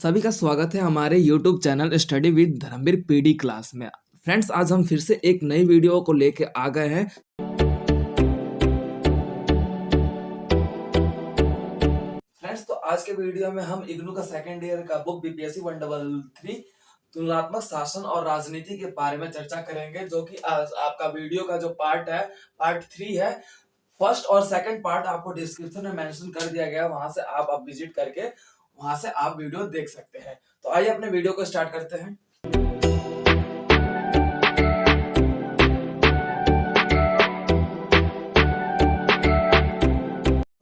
सभी का स्वागत है हमारे YouTube channel study with Dharmveer PD class में। फ्रेंड्स, आज हम फिर से एक नई वीडियो को लेके आ गए हैं। फ्रेंड्स, तो आज के वीडियो में हम इग्नू का सेकंड ईयर का बुक बीपीएससी 133 तुलनात्मक शासन और राजनीति के बारे में चर्चा करेंगे, जो कि आज आपका वीडियो का जो पार्ट है, पार्ट 3 है। फर्स्ट और सेकंड पार्ट आपको डिस्क्रिप्शन में मेंशन कर दिया गया है, वहां से आप अब विजिट करके वहां से आप वीडियो देख सकते हैं। तो आइए अपने वीडियो को स्टार्ट करते हैं।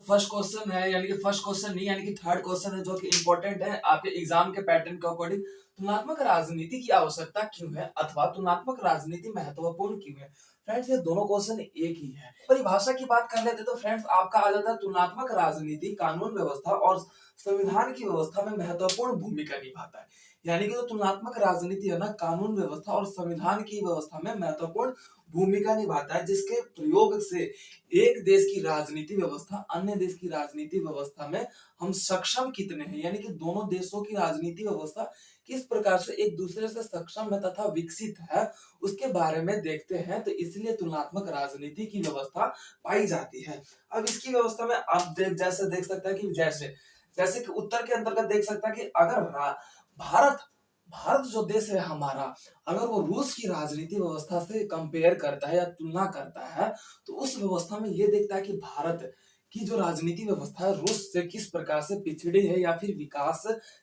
फर्स्ट क्वेश्चन है, यानी कि फर्स्ट क्वेश्चन नहीं, यानी कि थर्ड क्वेश्चन है, जो कि इंपॉर्टेंट है आपके एग्जाम के पैटर्न के अकॉर्डिंग। तुलनात्मक राजनीति की आवश्यकता क्यों है अथवा तुलनात्मक राजनीति महत्वपूर्ण क्यों है? फ्रेंड्स, ये दोनों क्वेश्चन एक ही है। परिभाषा की बात कर लेते तो फ्रेंड्स, आपका आ जाता है तुलनात्मक राजनीति कानून व्यवस्था और संविधान की व्यवस्था में महत्वपूर्ण भूमिका निभाता है। यानी कि जो तुलनात्मक राजनीति है ना, कानून व्यवस्था और संविधान की व्यवस्था में महत्वपूर्ण भूमिका निभाता है, जिसके प्रयोग से एक देश की राजनीति व्यवस्था अन्य देश की राजनीति व्यवस्था में हम सक्षम कितने हैं, यानी कि दोनों देशों की राजनीति व्यवस्था किस प्रकार से एक दूसरे से सक्षम है तथा विकसित है, उसके बारे में देखते हैं। तो इसलिए तुलनात्मक राजनीति की व्यवस्था पाई जाती है। अब इसकी व्यवस्था में आप जैसे देख सकते हैं कि जैसे जैसे कि उत्तर के अंतर्गत देख सकते हैं कि अगर भारत भारत जो देश है हमारा, अगर वो रूस की राजनीति व्यवस्था से कंपेयर करता है या तुलना करता है, तो उस व्यवस्था में ये देखता है कि भारत की जो राजनीति व्यवस्था है रूस से किस प्रकार से पिछड़ी है या फिर विकास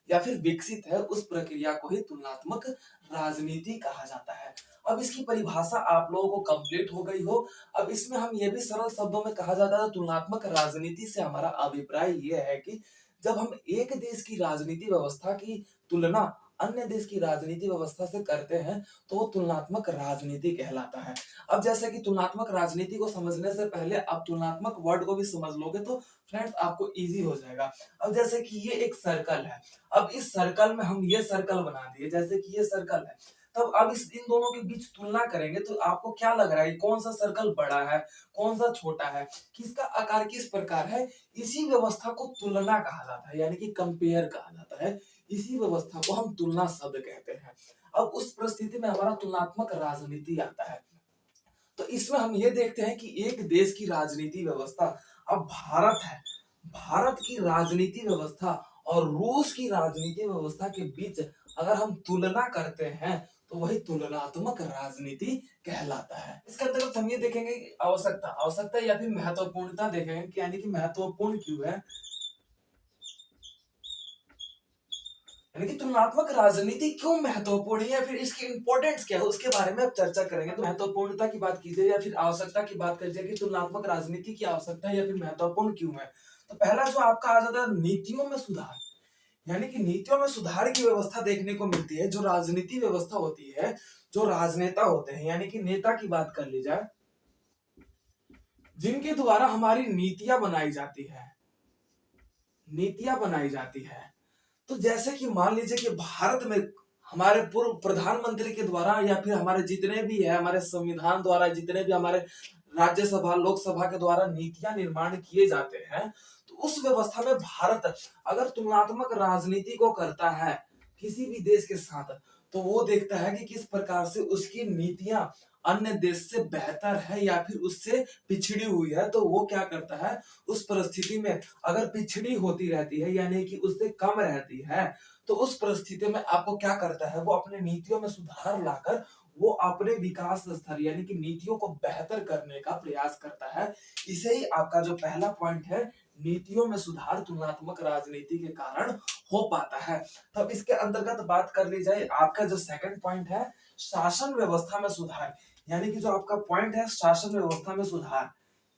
या फिर विकसित है, उस प्रक्रिया को ही तुलनात्मक राजनीति कहा जाता है। अब इसकी परिभाषा आप लोगों को कंप्लीट हो गई हो। अब इसमें हम ये भी सरल शब्दों में कहा जाता है, तुलनात्मक राजनीति से हमारा अभिप्राय ये है कि जब हम एक देश की राजनीति व्यवस्था की तुलना अन्य देश की राजनीति व्यवस्था से करते हैं, तो वो तुलनात्मक राजनीति कहलाता है। अब जैसे कि तुलनात्मक राजनीति को समझने से पहले आप तुलनात्मक वर्ड को भी समझ लोगे तो फ्रेंड्स आपको इजी हो जाएगा। अब जैसे कि ये एक सर्कल है, अब इस सर्कल में हम ये सर्कल बना दिए, जैसे कि ये सर्कल है, तब अब इस इन दोनों के बीच तुलना करेंगे तो आपको क्या लग रहा है, कौन सा सर्कल बड़ा है, कौन सा छोटा है, किसका आकार किस प्रकार है? इसी व्यवस्था को तुलना कहा जाता है, यानी कि कंपेयर कहा जाता है। इसी व्यवस्था को हम तुलना शब्द कहते हैं। अब उस परिस्थिति में हमारा तुलनात्मक राजनीति आता है। तो इसमें हम ये देखते हैं कि एक देश की राजनीति व्यवस्था, अब भारत है, भारत की राजनीति व्यवस्था और रूस की राजनीति व्यवस्था के बीच अगर हम तुलना करते हैं, तो वही तुलनात्मक राजनीति कहलाता है। इसके अंतर्गत हम ये देखेंगे कि आवश्यकता आवश्यकता या फिर महत्वपूर्णता देखेंगे कि यानी कि महत्वपूर्ण क्यों है, यानी कि तुलनात्मक राजनीति क्यों महत्वपूर्ण है या फिर इसकी इंपॉर्टेंस क्या है, उसके बारे में अब चर्चा करेंगे। तो महत्वपूर्णता की बात कीजिए या फिर आवश्यकता की बात कीजिए कि तुलनात्मक राजनीति की आवश्यकता है या फिर महत्वपूर्ण क्यों है। तो पहला जो आपका आ जाता है नीतियों में सुधार, यानी कि नीतियों में सुधार की व्यवस्था देखने को मिलती है। जो राजनीति व्यवस्था होती है, जो राजनेता होते हैं, यानी कि नेता की बात कर ली जाए, जिनके द्वारा हमारी नीतियां बनाई जाती है, नीतियां बनाई जाती है। तो जैसे कि मान लीजिए कि भारत में हमारे पूर्व प्रधानमंत्री के द्वारा या फिर हमारे जितने भी है, हमारे संविधान द्वारा जितने भी हमारे राज्यसभा लोकसभा के द्वारा नीतियां निर्माण किए जाते हैं, तो उस व्यवस्था में भारत अगर तुलनात्मक राजनीति को करता है किसी भी देश के साथ, तो वो देखता है कि किस प्रकार से उसकी नीतियां अन्य देश से बेहतर है या फिर उससे पिछड़ी हुई है। तो वो क्या करता है, उस परिस्थिति में अगर पिछड़ी होती रहती है यानी कि उससे कम रहती है, तो उस परिस्थिति में आपको क्या करता है, वो अपने नीतियों में सुधार लाकर वो अपने विकास स्तर यानी कि नीतियों को बेहतर करने का प्रयास करता है। इसे ही आपका जो पहला पॉइंट है, नीतियों में सुधार तुलनात्मक राजनीति के कारण हो पाता है। तब इसके अंतर्गत बात कर ली जाए, आपका जो सेकंड पॉइंट है शासन व्यवस्था में सुधार, यानी कि जो आपका पॉइंट है शासन व्यवस्था में सुधार,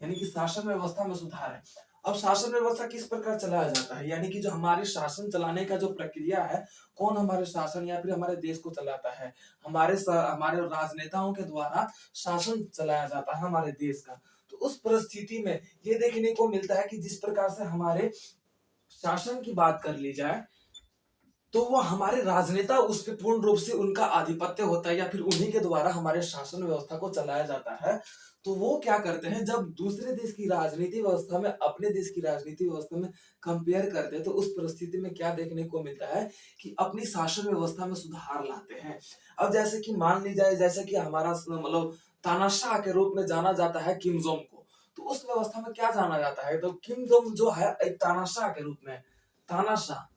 यानी कि शासन व्यवस्था में सुधार है। अब शासन व्यवस्था किस प्रकार चलाया जाता है, यानी कि जो हमारे शासन चलाने का जो प्रक्रिया है, कौन हमारे शासन या फिर हमारे देश को चलाता है, हमारे राजनेताओं के द्वारा शासन चलाया जाता है हमारे देश का। तो उस परिस्थिति में ये देखने को मिलता है कि जिस प्रकार से हमारे शासन की बात कर ली जाए, तो वो हमारे राजनेता उस पे पूर्ण रूप से उनका आधिपत्य होता है या फिर उन्हीं के द्वारा हमारे शासन व्यवस्था को चलाया जाता है। तो वो क्या करते हैं, जब दूसरे देश की राजनीति व्यवस्था में अपने देश की राजनीति व्यवस्था में कंपेयर करते हैं, तो उस परिस्थिति में क्या देखने को मिलता है कि अपनी शासन व्यवस्था में सुधार लाते हैं। अब जैसे कि मान ली जाए, जैसे कि हमारा मतलब तानाशाह के रूप में जाना जाता है किम जोंग को, तो उस व्यवस्था में क्या जाना जाता है, तो किम जोंग जो है एक तानाशाह के रूप में, तानाशाह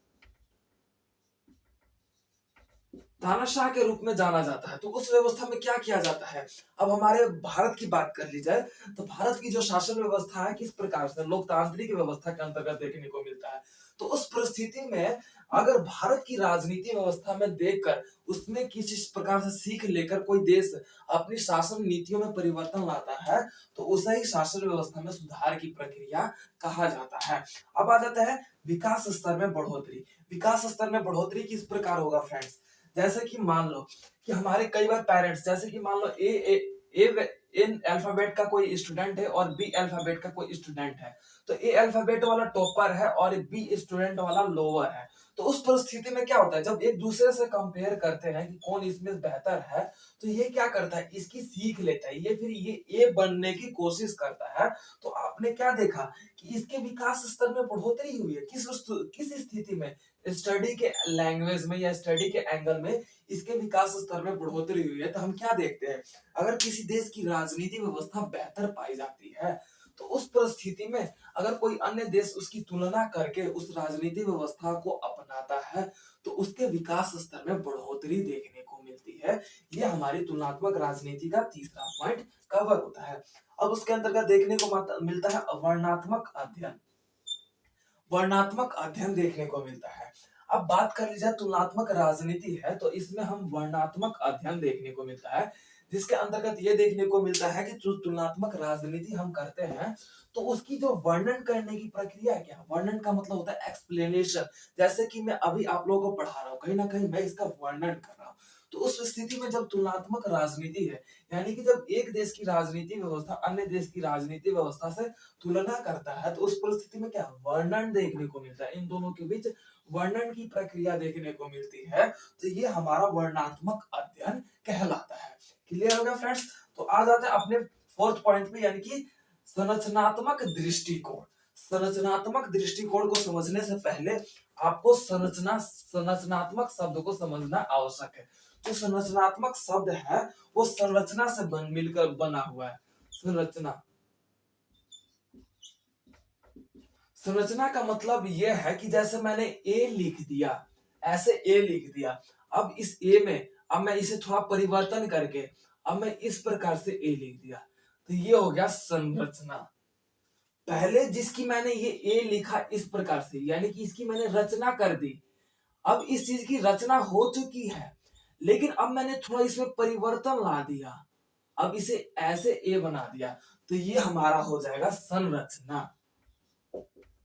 तानाशाह के रूप में जाना जाता है। तो उस व्यवस्था में क्या किया जाता है, अब हमारे भारत की बात कर ली जाए, तो भारत की जो शासन व्यवस्था है किस प्रकार से लोकतांत्रिक व्यवस्था के अंतर्गत देखने को मिलता है। तो उस परिस्थिति में अगर भारत की राजनीति व्यवस्था में देखकर उसमें किसी प्रकार से सीख लेकर कोई देश अपनी शासन नीतियों में परिवर्तन लाता है, तो उसे ही शासन व्यवस्था में सुधार की प्रक्रिया कहा जाता है। अब आ जाता है विकास स्तर में बढ़ोतरी। विकास स्तर में बढ़ोतरी किस प्रकार होगा फ्रेंड्स, जैसे कि मान लो कि हमारे कई बार पेरेंट्स, जैसे कि मान लो ए अल्फाबेट का कोई स्टूडेंट है और बी अल्फाबेट का कोई स्टूडेंट है, तो ए अल्फाबेट वाला टॉपर है और बी स्टूडेंट वाला लोअर है। तो उस परिस्थिति में क्या होता है, जब एक दूसरे से कंपेयर करते हैं कि कौन इसमें बेहतर है, तो ये क्या करता है, इसकी सीख लेता है, ये फिर ये ए बनने की कोशिश करता है। तो आपने क्या देखा कि इसके विकास स्तर में बढ़ोतरी हुई है, किस स्थिति में, स्टडी के लैंग्वेज में या स्टडी के एंगल में इसके विकास स्तर में बढ़ोतरी हुई है। तो हम क्या देखते हैं, अगर किसी देश की राजनीति व्यवस्था बेहतर पाई जाती है, तो उस परिस्थिति में अगर कोई अन्य देश उसकी तुलना करके उस राजनीति व्यवस्था को अपनाता है, तो उसके विकास स्तर में बढ़ोतरी देखने को मिलती है। ये हमारी तुलनात्मक राजनीति का तीसरा पॉइंट कवर होता है। अब उसके अंतर्गत देखने को मिलता है वर्णात्मक अध्ययन। वर्णात्मक अध्ययन देखने को मिलता है। अब बात कर ली जाए तुलनात्मक राजनीति है, तो इसमें हम वर्णात्मक अध्ययन देखने को मिलता है, जिसके अंतर्गत ये देखने को मिलता है कि जो तुलनात्मक राजनीति हम करते हैं, तो उसकी जो वर्णन करने की प्रक्रिया है, क्या वर्णन का मतलब होता है एक्सप्लेनेशन। जैसे कि मैं अभी आप लोगों को पढ़ा रहा हूँ, कहीं ना कहीं मैं इसका वर्णन कर रहा हूँ। तो उस स्थिति में जब तुलनात्मक राजनीति है, यानी कि जब एक देश की राजनीति व्यवस्था अन्य देश की राजनीति व्यवस्था से तुलना करता है, तो उस परिस्थिति में क्या वर्णन देखने को मिलता है, इन दोनों के बीच वर्णन की प्रक्रिया देखने को मिलती है। तो ये हमारा वर्णात्मक अध्ययन कहलाता है। क्लियर हो गया फ्रेंड्स। तो आ जाते हैं अपने फोर्थ पॉइंट पे, यानी कि संरचनात्मक दृष्टिकोण। संरचनात्मक दृष्टिकोण को समझने से पहले आपको संरचनात्मक शब्द को समझना आवश्यक है। जो संरचनात्मक शब्द है वो संरचना से मिलकर बना हुआ है। संरचना, संरचना का मतलब यह है कि जैसे मैंने ए लिख दिया, ऐसे ए लिख दिया, अब इस ए में अब मैं इसे थोड़ा परिवर्तन करके अब मैं इस प्रकार से ए लिख दिया, तो ये हो गया संरचना। पहले जिसकी मैंने ये ए लिखा इस प्रकार से, यानी कि इसकी मैंने रचना कर दी। अब इस चीज की रचना हो चुकी है, लेकिन अब मैंने थोड़ा इसमें परिवर्तन ला दिया, अब इसे ऐसे ए बना दिया, तो ये हमारा हो जाएगा संरचना।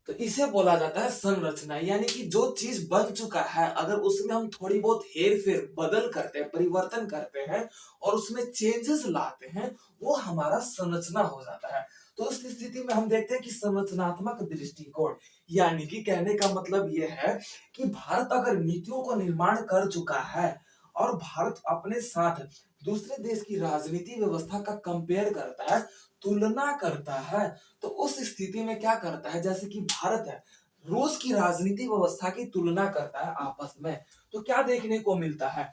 तो इसे बोला जाता है संरचना। यानी कि जो चीज बन चुका है, अगर उसमें हम थोड़ी बहुत हेर फेर बदल करते हैं, परिवर्तन करते हैं और उसमें चेंजेस लाते हैं, वो हमारा संरचना हो जाता है। तो उस स्थिति में हम देखते हैं कि संरचनात्मक दृष्टिकोण, यानी कि कहने का मतलब यह है कि भारत अगर नीतियों को निर्माण कर चुका है और भारत अपने साथ दूसरे देश की राजनीति व्यवस्था का कंपेयर करता है, तुलना करता है, तो उस स्थिति में क्या करता है, जैसे कि भारत है, रूस की राजनीति व्यवस्था की तुलना करता है आपस में, तो क्या देखने को मिलता है,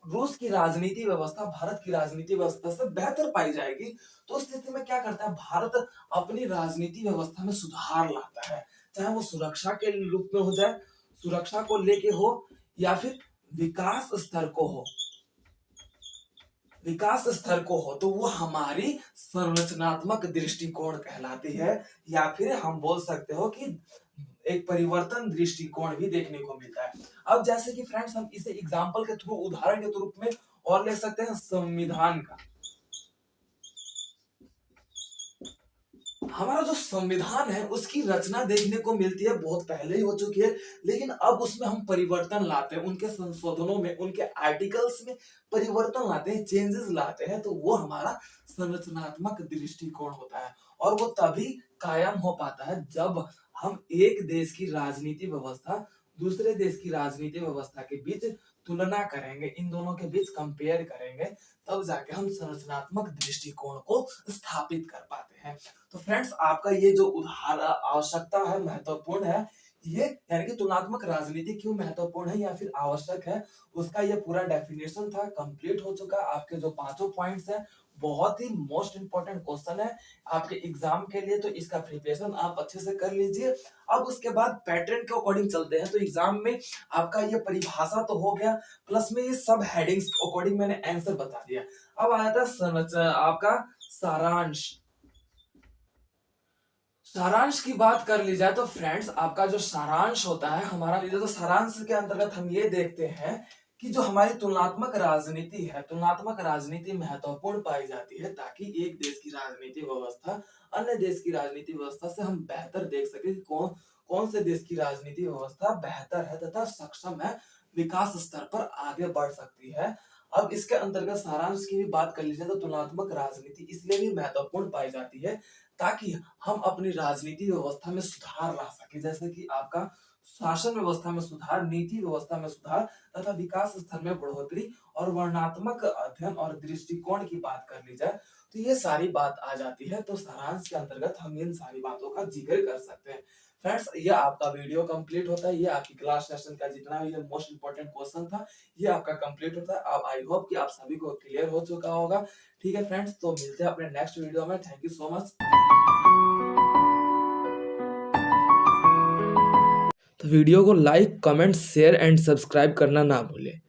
रूस की राजनीति व्यवस्था भारत की राजनीति व्यवस्था से बेहतर पाई जाएगी। तो उस स्थिति में क्या करता है, भारत अपनी राजनीति व्यवस्था में सुधार लाता है, चाहे वो सुरक्षा के रूप में हो जाए, सुरक्षा को लेके हो या फिर विकास स्तर को हो, विकास स्तर को हो, तो वो हमारी संरचनात्मक दृष्टिकोण कहलाती है, या फिर हम बोल सकते हो कि एक परिवर्तन दृष्टिकोण भी देखने को मिलता है। अब जैसे कि फ्रेंड्स हम इसे एग्जाम्पल के थ्रू, उदाहरण के रूप में और ले सकते हैं संविधान का। हमारा जो संविधान है उसकी रचना देखने को मिलती है, बहुत पहले ही हो चुकी है, लेकिन अब उसमें हम परिवर्तन लाते हैं, उनके संशोधनों में, उनके आर्टिकल्स में परिवर्तन लाते हैं, चेंजेस लाते हैं, तो वो हमारा संरचनात्मक दृष्टिकोण होता है। और वो तभी कायम हो पाता है जब हम एक देश की राजनीति व्यवस्था दूसरे देश की राजनीति व्यवस्था के बीच तुलना करेंगे, इन दोनों के बीच कंपेयर करेंगे, तब जाके हम संरचनात्मक दृष्टिकोण को स्थापित कर पाते हैं। तो फ्रेंड्स, आपका ये जो उदाहरण आवश्यकता है, महत्वपूर्ण है, ये यानी कि तुलनात्मक राजनीति क्यों महत्वपूर्ण है या फिर आवश्यक है, उसका ये पूरा डेफिनेशन था, कंप्लीट हो चुका। आपके जो पांचों पॉइंट्स हैं, बहुत ही मोस्ट इंपॉर्टेंट क्वेश्चन है आपके एग्जाम के लिए, तो इसका प्रिपरेशन आप अच्छे से कर लीजिए। अब उसके बाद पैटर्न के अकॉर्डिंग चलते हैं। तो एग्जाम में आपका ये परिभाषा तो हो गया, प्लस में ये सब हेडिंग्स के अकॉर्डिंग मैंने आंसर बता दिया। अब आया था आपका सारांश। सारांश की बात कर ली जाए तो फ्रेंड्स, आपका जो सारांश होता है हमारा, तो सारांश के अंतर्गत हम ये देखते हैं कि जो हमारी तुलनात्मक राजनीति है, तुलनात्मक राजनीति महत्वपूर्ण पाई जाती है ताकि एक देश की राजनीति व्यवस्था अन्य देश की राजनीति व्यवस्था से हम बेहतर देख सके कि कौन कौन से देश की राजनीति व्यवस्था बेहतर है तथा सक्षम है, विकास स्तर पर आगे बढ़ सकती है। अब इसके अंतर्गत सारांश की भी बात कर लीजिए तो तुलनात्मक राजनीति इसलिए भी महत्वपूर्ण पाई जाती है ताकि हम अपनी राजनीति व्यवस्था में सुधार ला सके, जैसे कि आपका शासन व्यवस्था में सुधार, नीति व्यवस्था में सुधार तथा विकास स्तर में बढ़ोतरी और वर्णनात्मक अध्ययन और दृष्टिकोण की बात कर ली जाए तो ये सारी बात आ जाती है। तो सारांश के अंतर्गत हम इन सारी बातों का जिक्र कर सकते हैं। फ्रेंड्स, ये आपका वीडियो कंप्लीट होता है, ये आपकी क्लास सेशन का जितना भी ये मोस्ट इंपोर्टेंट क्वेश्चन था ये आपका कंप्लीट होता है। अब आई होप कि आप सभी को क्लियर हो चुका होगा। ठीक है फ्रेंड्स, तो मिलते हैं अपने नेक्स्ट वीडियो में। Thank you so much. तो वीडियो को like, comment, share and subscribe करना ना भूलें।